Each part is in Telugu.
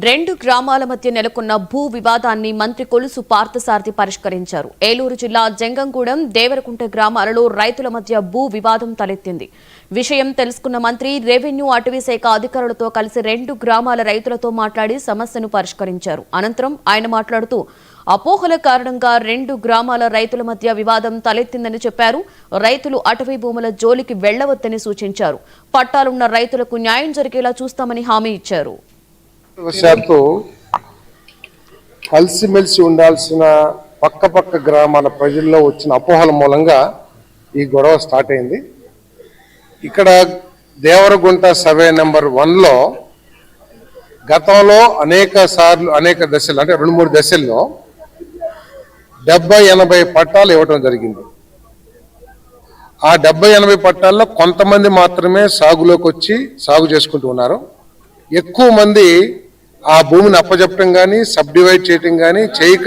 రెండు గ్రామాల మధ్య నెలకొన్న భూ వివాదాన్ని మంత్రి కొలుసు పార్థసారథి పరిష్కరించారు. ఏలూరు జిల్లా జంగంగూడెం, దేవరకుంట గ్రామాలలో రైతుల మధ్య భూ వివాదం తలెత్తింది. విషయం తెలుసుకున్న మంత్రి రెవెన్యూ అటవీ శాఖ అధికారులతో కలిసి రెండు గ్రామాల రైతులతో మాట్లాడి సమస్యను పరిష్కరించారు. అనంతరం ఆయన మాట్లాడుతూ అపోహల కారణంగా రెండు గ్రామాల రైతుల మధ్య వివాదం తలెత్తిందని చెప్పారు. రైతులు అటవీ భూముల జోలికి వెళ్లవద్దని సూచించారు. పట్టాలున్న రైతులకు న్యాయం జరిగేలా చూస్తామని హామీ ఇచ్చారు. వశాత్తు కలిసిమెలిసి ఉండాల్సిన పక్క గ్రామాల ప్రజల్లో వచ్చిన అపోహల మూలంగా ఈ గొడవ స్టార్ట్ అయింది. ఇక్కడ దేవరగుంట సర్వే నెంబర్ 1లో గతంలో అనేక దశలు అంటే 2-3 దశల్లో 70-80 పట్టాలు ఇవ్వడం జరిగింది. ఆ 70-80 పట్టాల్లో కొంతమంది మాత్రమే సాగులోకి వచ్చి సాగు చేసుకుంటూ ఉన్నారు. ఎక్కువ మంది ఆ భూమిని అప్పచెప్పడం కానీ సబ్ డివైడ్ చేయటం కానీ చేయక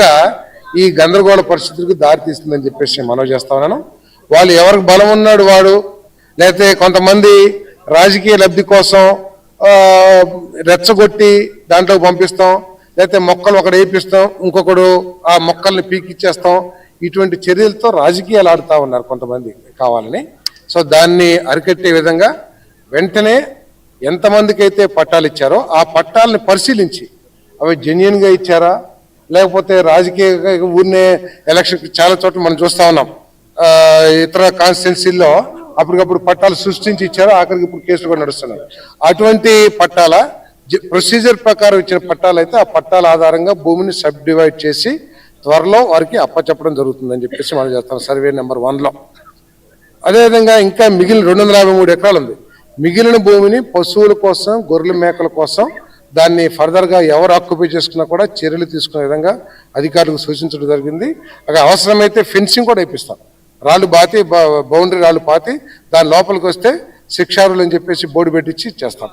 ఈ గందరగోళ పరిస్థితులకు దారితీస్తుందని చెప్పేసి మనవి చేస్తా ఉన్నాను. వాళ్ళు ఎవరికి బలం ఉన్నాడు వాడు, లేకపోతే కొంతమంది రాజకీయ లబ్ధి కోసం రెచ్చగొట్టి దాంట్లో పంపిస్తాం, లేకపోతే మొక్కలు ఒకడు వేపిస్తాం, ఇంకొకడు ఆ మొక్కల్ని పీకిచ్చేస్తాం. ఇటువంటి చర్యలతో రాజకీయాలు ఆడుతూ ఉన్నారు కొంతమంది కావాలని. సో దాన్ని అరికట్టే విధంగా వెంటనే ఎంతమందికి అయితే పట్టాలు ఇచ్చారో ఆ పట్టాలని పరిశీలించి అవి జెన్యున్గా ఇచ్చారా, లేకపోతే రాజకీయ ఊరినే ఎలక్షన్ చాలా చోట్ల మనం చూస్తా ఉన్నాం. ఇతర కాన్స్టిట్యున్సీల్లో అప్పటికప్పుడు పట్టాలు సృష్టించి ఇచ్చారో ఆఖరికి ఇప్పుడు కేసులు కూడా నడుస్తున్నాయి. అటువంటి పట్టాల ప్రొసీజర్ ప్రకారం ఇచ్చిన పట్టాలు అయితే ఆ పట్టాల ఆధారంగా భూమిని సబ్ డివైడ్ చేసి త్వరలో వారికి అప్పచెప్పడం జరుగుతుందని చెప్పేసి మనం చేస్తాం సర్వే నెంబర్ 1లో. అదేవిధంగా ఇంకా మిగిలిన 253 ఎకరాలు ఉంది. మిగిలిన భూమిని పశువుల కోసం, గొర్రెల మేకల కోసం దాన్ని ఫర్దర్గా ఎవరు ఆక్యుపై చేసుకున్నా కూడా చర్యలు తీసుకునే విధంగా అధికారులకు సూచించడం జరిగింది. అక్కడ అవసరమైతే ఫెన్సింగ్ కూడా వేపిస్తాం. రాళ్ళు బౌండరీ రాళ్ళు పాతి దాని లోపలికి వస్తే శిక్షారులు అని చెప్పేసి బోర్డు పెట్టించి చేస్తాం.